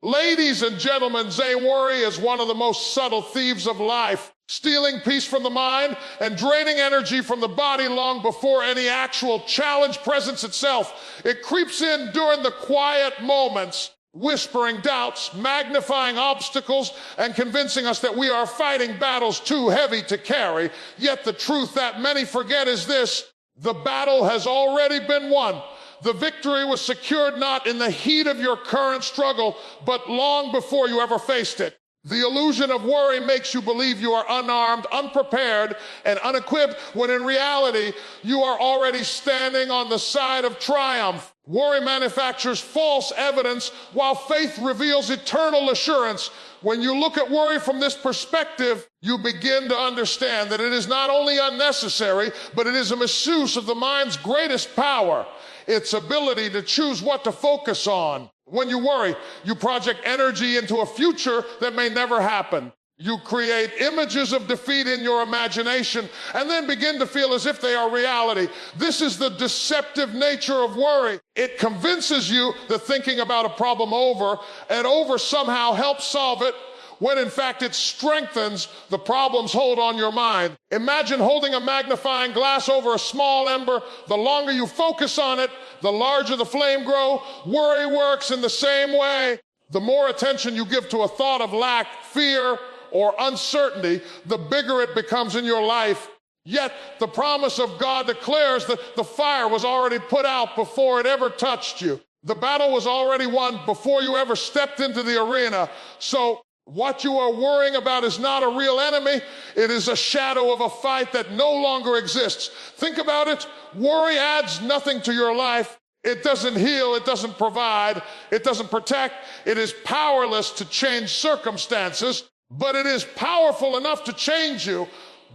Ladies and gentlemen, worry is one of the most subtle thieves of life, stealing peace from the mind and draining energy from the body long before any actual challenge presents itself. It creeps in during the quiet moments, whispering doubts, magnifying obstacles, and convincing us that we are fighting battles too heavy to carry. Yet the truth that many forget is this: the battle has already been won. The victory was secured not in the heat of your current struggle, but long before you ever faced it. The illusion of worry makes you believe you are unarmed, unprepared, and unequipped, when in reality, you are already standing on the side of triumph. Worry manufactures false evidence, while faith reveals eternal assurance. When you look at worry from this perspective, you begin to understand that it is not only unnecessary, but it is a misuse of the mind's greatest power, its ability to choose what to focus on. When you worry, you project energy into a future that may never happen. You create images of defeat in your imagination and then begin to feel as if they are reality. This is the deceptive nature of worry. It convinces you that thinking about a problem over somehow helps solve it, when in fact it strengthens the problem's hold on your mind. Imagine holding a magnifying glass over a small ember. The longer you focus on it, the larger the flame grows. Worry works in the same way. The more attention you give to a thought of lack, fear, or uncertainty, the bigger it becomes in your life. Yet the promise of God declares that the fire was already put out before it ever touched you. The battle was already won before you ever stepped into the arena. So what you are worrying about is not a real enemy. It is a shadow of a fight that no longer exists. Think about it. Worry adds nothing to your life. It doesn't heal. It doesn't provide. It doesn't protect. It is powerless to change circumstances, but it is powerful enough to change you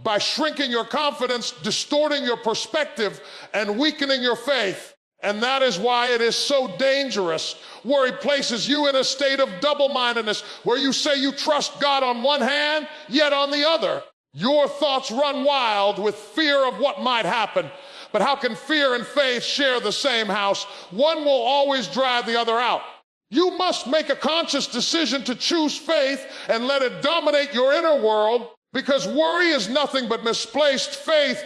by shrinking your confidence, distorting your perspective, and weakening your faith. And that is why it is so dangerous. Worry places you in a state of double-mindedness, where you say you trust God on one hand, yet on the other, your thoughts run wild with fear of what might happen. But how can fear and faith share the same house? One will always drive the other out. You must make a conscious decision to choose faith and let it dominate your inner world, because worry is nothing but misplaced faith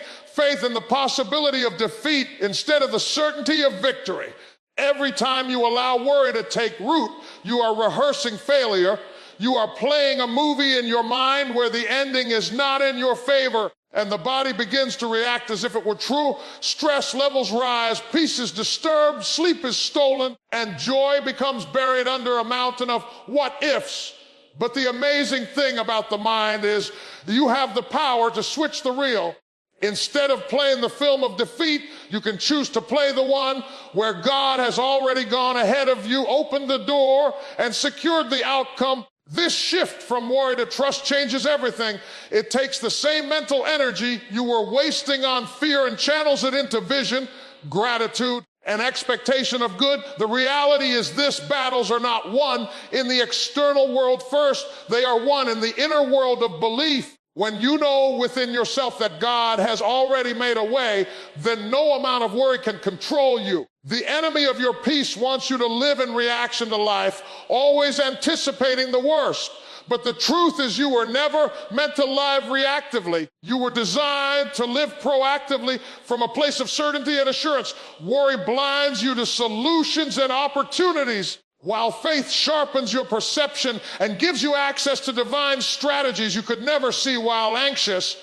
in the possibility of defeat instead of the certainty of victory. Every time you allow worry to take root, you are rehearsing failure. You are playing a movie in your mind where the ending is not in your favor, and the body begins to react as if it were true. Stress levels rise, peace is disturbed, sleep is stolen, and joy becomes buried under a mountain of what-ifs. But the amazing thing about the mind is you have the power to switch the reel. Instead of playing the film of defeat, you can choose to play the one where God has already gone ahead of you, opened the door, and secured the outcome. This shift from worry to trust changes everything. It takes the same mental energy you were wasting on fear and channels it into vision, gratitude, and expectation of good. The reality is this: battles are not won in the external world first. They are won in the inner world of belief. When you know within yourself that God has already made a way, then no amount of worry can control you. The enemy of your peace wants you to live in reaction to life, always anticipating the worst. But the truth is, you were never meant to live reactively. You were designed to live proactively from a place of certainty and assurance. Worry blinds you to solutions and opportunities, while faith sharpens your perception and gives you access to divine strategies you could never see while anxious.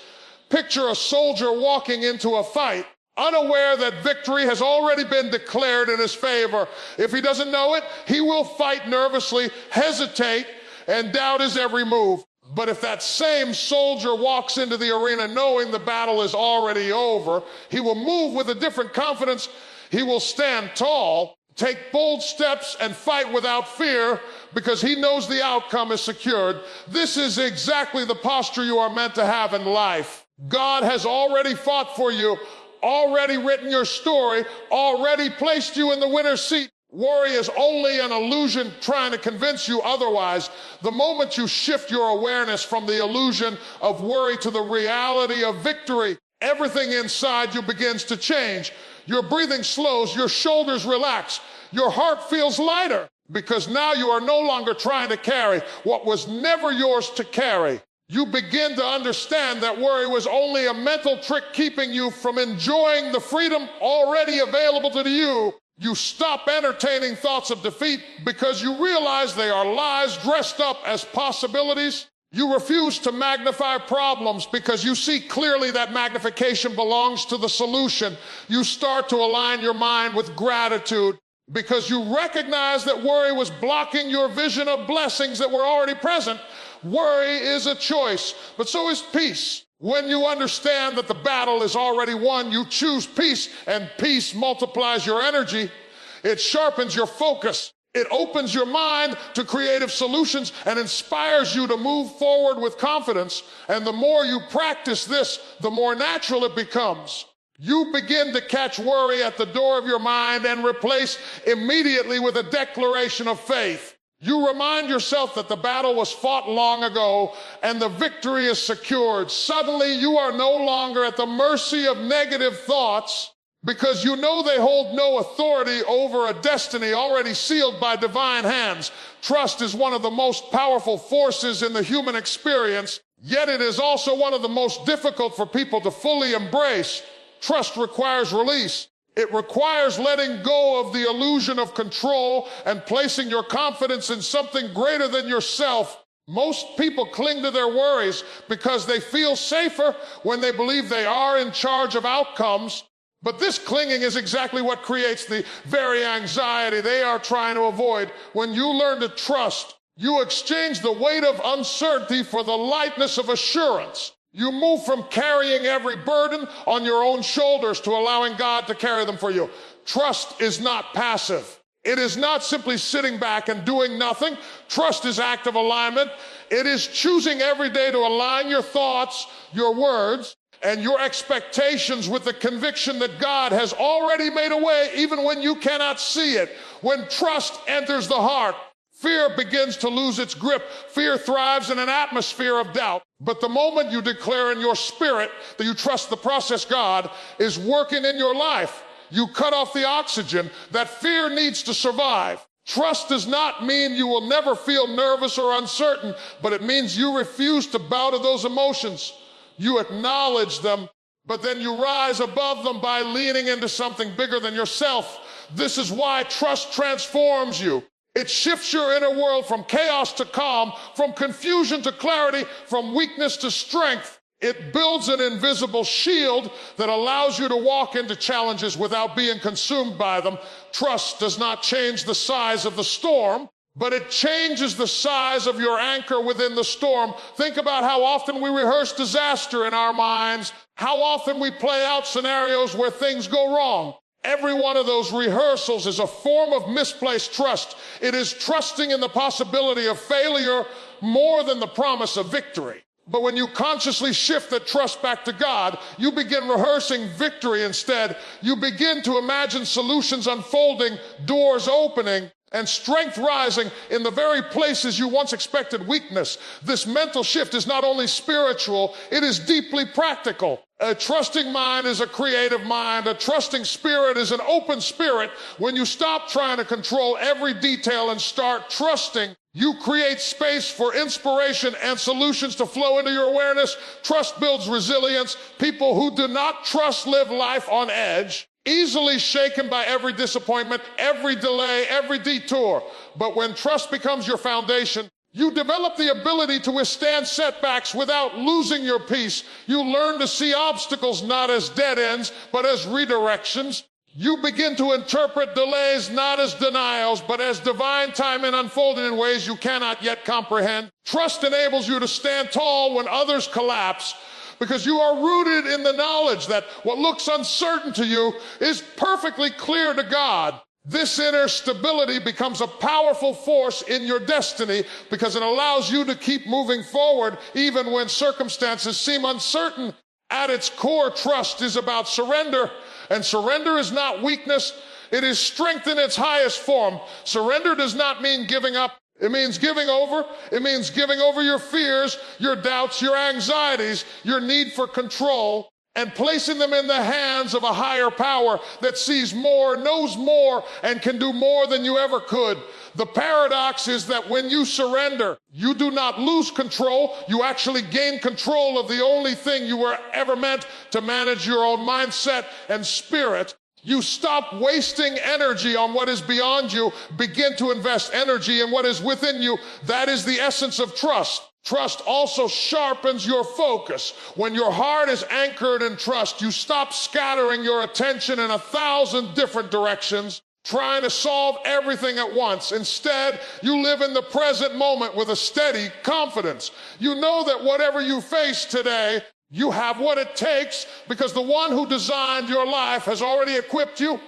Picture a soldier walking into a fight, unaware that victory has already been declared in his favor. If he doesn't know it, he will fight nervously, hesitate, and doubt his every move. But if that same soldier walks into the arena knowing the battle is already over, he will move with a different confidence. He will stand tall, take bold steps, and fight without fear, because he knows the outcome is secured. This is exactly the posture you are meant to have in life. God has already fought for you, already written your story, already placed you in the winner's seat. Worry is only an illusion trying to convince you otherwise. The moment you shift your awareness from the illusion of worry to the reality of victory, everything inside you begins to change. Your breathing slows, your shoulders relax, your heart feels lighter. because now you are no longer trying to carry what was never yours to carry. You begin to understand that worry was only a mental trick keeping you from enjoying the freedom already available to you. You stop entertaining thoughts of defeat because you realize they are lies dressed up as possibilities. You refuse to magnify problems because you see clearly that magnification belongs to the solution. You start to align your mind with gratitude because you recognize that worry was blocking your vision of blessings that were already present. Worry is a choice, but so is peace. When you understand that the battle is already won, you choose peace, and peace multiplies your energy. It sharpens your focus. It opens your mind to creative solutions and inspires you to move forward with confidence. And the more you practice this, the more natural it becomes. You begin to catch worry at the door of your mind and replace immediately with a declaration of faith. You remind yourself that the battle was fought long ago and the victory is secured. Suddenly, you are no longer at the mercy of negative thoughts because you know they hold no authority over a destiny already sealed by divine hands. Trust is one of the most powerful forces in the human experience, yet it is also one of the most difficult for people to fully embrace. Trust requires release. It requires letting go of the illusion of control and placing your confidence in something greater than yourself. Most people cling to their worries because they feel safer when they believe they are in charge of outcomes. But this clinging is exactly what creates the very anxiety they are trying to avoid. When you learn to trust, you exchange the weight of uncertainty for the lightness of assurance. You move from carrying every burden on your own shoulders to allowing God to carry them for you. Trust is not passive. It is not simply sitting back and doing nothing. Trust is active alignment. It is choosing every day to align your thoughts, your words, and your expectations with the conviction that God has already made a way even when you cannot see it. When trust enters the heart, fear begins to lose its grip. Fear thrives in an atmosphere of doubt. But the moment you declare in your spirit that you trust the process God is working in your life, you cut off the oxygen that fear needs to survive. Trust does not mean you will never feel nervous or uncertain, but it means you refuse to bow to those emotions. You acknowledge them, but then you rise above them by leaning into something bigger than yourself. This is why trust transforms you. It shifts your inner world from chaos to calm, from confusion to clarity, from weakness to strength. It builds an invisible shield that allows you to walk into challenges without being consumed by them. Trust does not change the size of the storm, but it changes the size of your anchor within the storm. Think about how often we rehearse disaster in our minds, how often we play out scenarios where things go wrong. Every one of those rehearsals is a form of misplaced trust. It is trusting in the possibility of failure more than the promise of victory. But when you consciously shift that trust back to God, you begin rehearsing victory instead. You begin to imagine solutions unfolding, doors opening, and strength rising in the very places you once expected weakness. This mental shift is not only spiritual, it is deeply practical. A trusting mind is a creative mind. A trusting spirit is an open spirit. When you stop trying to control every detail and start trusting, you create space for inspiration and solutions to flow into your awareness. Trust builds resilience. People who do not trust live life on edge, easily shaken by every disappointment, every delay, every detour. But when trust becomes your foundation, you develop the ability to withstand setbacks without losing your peace. You learn to see obstacles not as dead ends, but as redirections. You begin to interpret delays not as denials, but as divine timing unfolding in ways you cannot yet comprehend. Trust enables you to stand tall when others collapse, because you are rooted in the knowledge that what looks uncertain to you is perfectly clear to God. This inner stability becomes a powerful force in your destiny because it allows you to keep moving forward even when circumstances seem uncertain. At its core, trust is about surrender, and surrender is not weakness. It is strength in its highest form. Surrender does not mean giving up. It means giving over. It means giving over your fears, your doubts, your anxieties, your need for control, and placing them in the hands of a higher power that sees more, knows more, and can do more than you ever could. The paradox is that when you surrender, you do not lose control. You actually gain control of the only thing you were ever meant to manage, your own mindset and spirit. You stop wasting energy on what is beyond you, begin to invest energy in what is within you. That is the essence of trust. Trust also sharpens your focus. When your heart is anchored in trust, you stop scattering your attention in 1,000 different directions, trying to solve everything at once. Instead, you live in the present moment with a steady confidence. You know that whatever you face today, you have what it takes because the one who designed your life has already equipped you.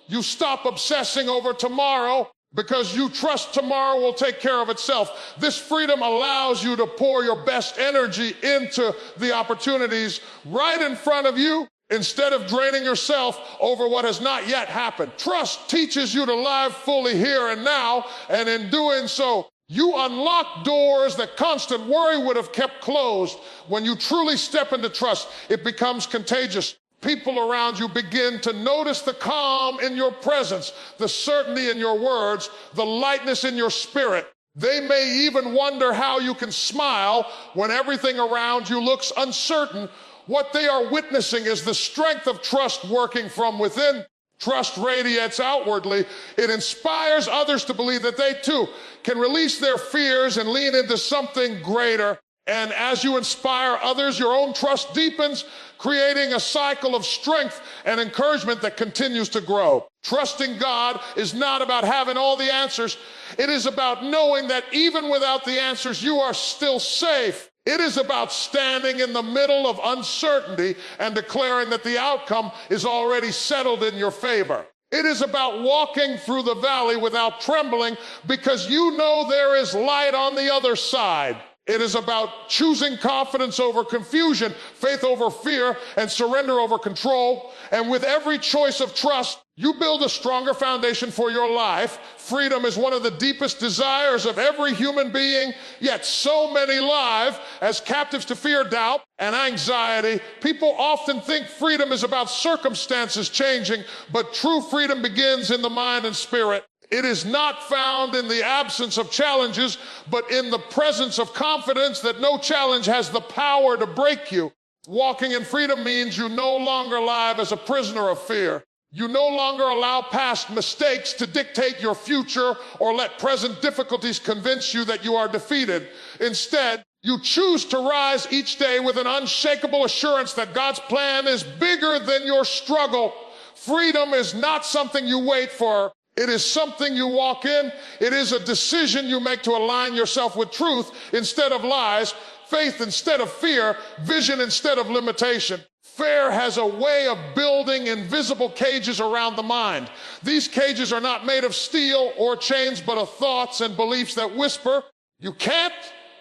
You stop obsessing over tomorrow because you trust tomorrow will take care of itself. This freedom allows you to pour your best energy into the opportunities right in front of you instead of draining yourself over what has not yet happened. Trust teaches you to live fully here and now, and in doing so, you unlock doors that constant worry would have kept closed. When you truly step into trust, it becomes contagious. People around you begin to notice the calm in your presence, the certainty in your words, the lightness in your spirit. They may even wonder how you can smile when everything around you looks uncertain. What they are witnessing is the strength of trust working from within. Trust radiates outwardly. It inspires others to believe that they too can release their fears and lean into something greater. And as you inspire others, your own trust deepens, creating a cycle of strength and encouragement that continues to grow. Trusting God is not about having all the answers. It is about knowing that even without the answers, you are still safe. It is about standing in the middle of uncertainty and declaring that the outcome is already settled in your favor. It is about walking through the valley without trembling because you know there is light on the other side. It is about choosing confidence over confusion, faith over fear, and surrender over control. And with every choice of trust, you build a stronger foundation for your life. Freedom is one of the deepest desires of every human being, yet so many live as captives to fear, doubt, and anxiety. People often think freedom is about circumstances changing, but true freedom begins in the mind and spirit. It is not found in the absence of challenges, but in the presence of confidence that no challenge has the power to break you. Walking in freedom means you no longer live as a prisoner of fear. You no longer allow past mistakes to dictate your future or let present difficulties convince you that you are defeated. Instead, you choose to rise each day with an unshakable assurance that God's plan is bigger than your struggle. Freedom is not something you wait for. It is something you walk in. It is a decision you make to align yourself with truth instead of lies, faith instead of fear, vision instead of limitation. Fear has a way of building invisible cages around the mind. These cages are not made of steel or chains, but of thoughts and beliefs that whisper, you can't,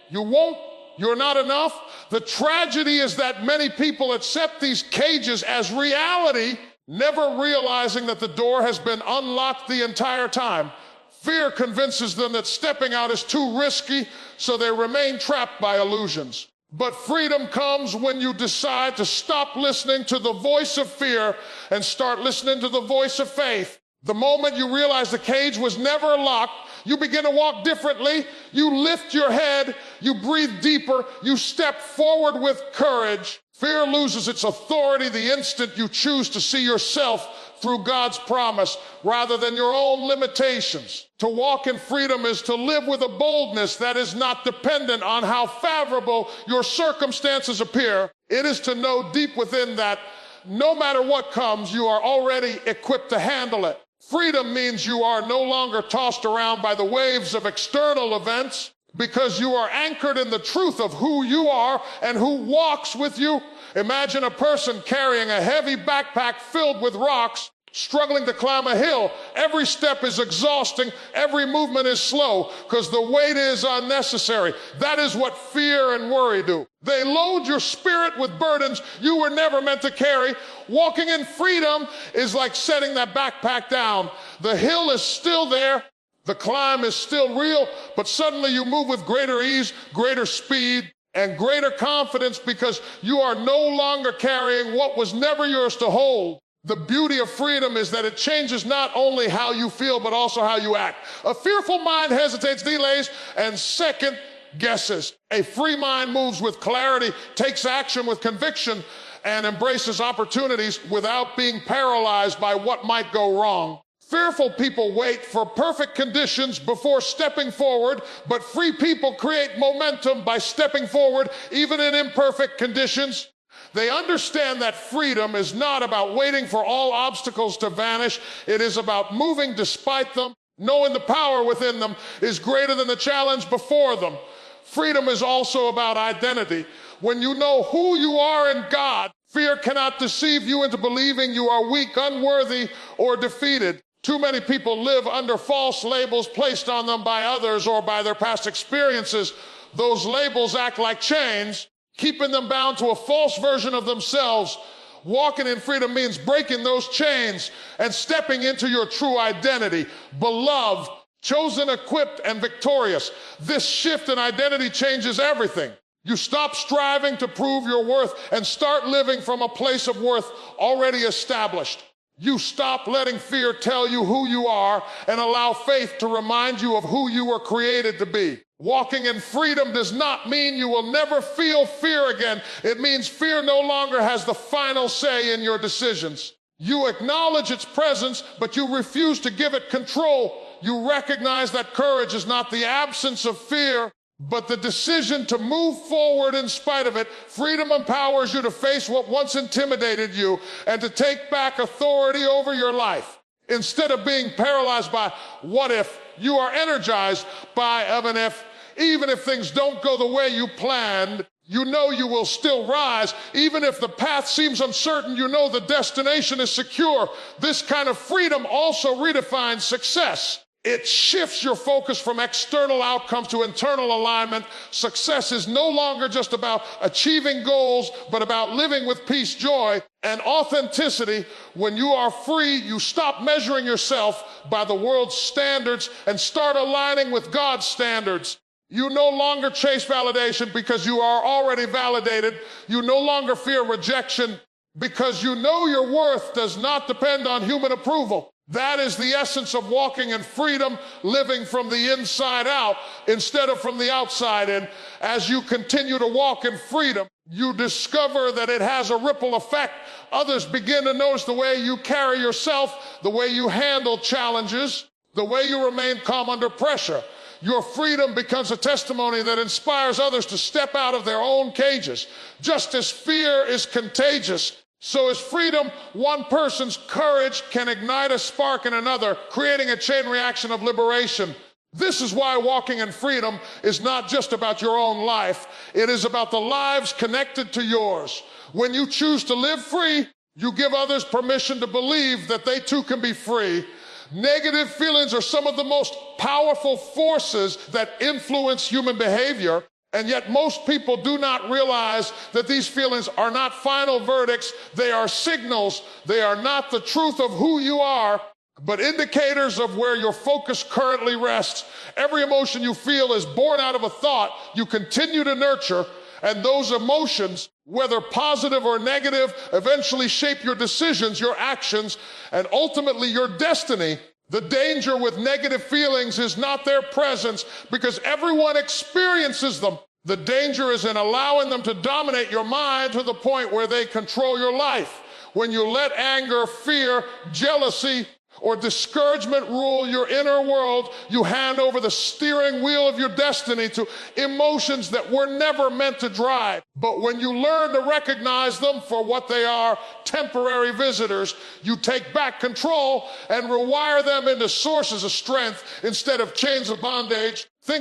you won't, you're not enough. The tragedy is that many people accept these cages as reality, never realizing that the door has been unlocked the entire time. Fear convinces them that stepping out is too risky, so they remain trapped by illusions. But freedom comes when you decide to stop listening to the voice of fear and start listening to the voice of faith. The moment you realize the cage was never locked, you begin to walk differently. You lift your head, you breathe deeper, you step forward with courage. Fear loses its authority the instant you choose to see yourself through God's promise rather than your own limitations. To walk in freedom is to live with a boldness that is not dependent on how favorable your circumstances appear. It is to know deep within that no matter what comes, you are already equipped to handle it. Freedom means you are no longer tossed around by the waves of external events because you are anchored in the truth of who you are and who walks with you. Imagine a person carrying a heavy backpack filled with rocks, struggling to climb a hill. Every step is exhausting. Every movement is slow because the weight is unnecessary. That is what fear and worry do. They load your spirit with burdens you were never meant to carry. Walking in freedom is like setting that backpack down. The hill is still there. The climb is still real, but suddenly you move with greater ease, greater speed, and greater confidence because you are no longer carrying what was never yours to hold. The beauty of freedom is that it changes not only how you feel, but also how you act. A fearful mind hesitates, delays, and second guesses. A free mind moves with clarity, takes action with conviction, and embraces opportunities without being paralyzed by what might go wrong. Fearful people wait for perfect conditions before stepping forward, but free people create momentum by stepping forward even in imperfect conditions. They understand that freedom is not about waiting for all obstacles to vanish. It is about moving despite them, knowing the power within them is greater than the challenge before them. Freedom is also about identity. When you know who you are in God, fear cannot deceive you into believing you are weak, unworthy, or defeated. Too many people live under false labels placed on them by others or by their past experiences. Those labels act like chains, keeping them bound to a false version of themselves. Walking in freedom means breaking those chains and stepping into your true identity. Beloved, chosen, equipped, and victorious. This shift in identity changes everything. You stop striving to prove your worth and start living from a place of worth already established. You stop letting fear tell you who you are and allow faith to remind you of who you were created to be. Walking in freedom does not mean you will never feel fear again. It means fear no longer has the final say in your decisions. You acknowledge its presence, but you refuse to give it control. You recognize that courage is not the absence of fear, but the decision to move forward in spite of it. Freedom empowers you to face what once intimidated you and to take back authority over your life. Instead of being paralyzed by what if, you are energized by even if things don't go the way you planned. You know you will still rise. Even if the path seems uncertain, you know the destination is secure. This kind of freedom also redefines success. It shifts your focus from external outcomes to internal alignment. Success is no longer just about achieving goals, but about living with peace, joy, and authenticity. When you are free, you stop measuring yourself by the world's standards and start aligning with God's standards. You no longer chase validation because you are already validated. You no longer fear rejection because you know your worth does not depend on human approval. That is the essence of walking in freedom, living from the inside out instead of from the outside in. As you continue to walk in freedom, you discover that it has a ripple effect. Others begin to notice the way you carry yourself, the way you handle challenges, the way you remain calm under pressure. Your freedom becomes a testimony that inspires others to step out of their own cages. Just as fear is contagious, so is freedom. One person's courage can ignite a spark in another, creating a chain reaction of liberation. This is why walking in freedom is not just about your own life. It is about the lives connected to yours. When you choose to live free, you give others permission to believe that they too can be free. Negative feelings are some of the most powerful forces that influence human behavior. And yet most people do not realize that these feelings are not final verdicts. They are signals. They are not the truth of who you are, but indicators of where your focus currently rests. Every emotion you feel is born out of a thought you continue to nurture, and those emotions, whether positive or negative, eventually shape your decisions, your actions, and ultimately your destiny. The danger with negative feelings is not their presence, because everyone experiences them. The danger is in allowing them to dominate your mind to the point where they control your life. When you let anger, fear, jealousy, or discouragement rule your inner world, you hand over the steering wheel of your destiny to emotions that were never meant to drive. But when you learn to recognize them for what they are, temporary visitors, you take back control and rewire them into sources of strength instead of chains of bondage. Think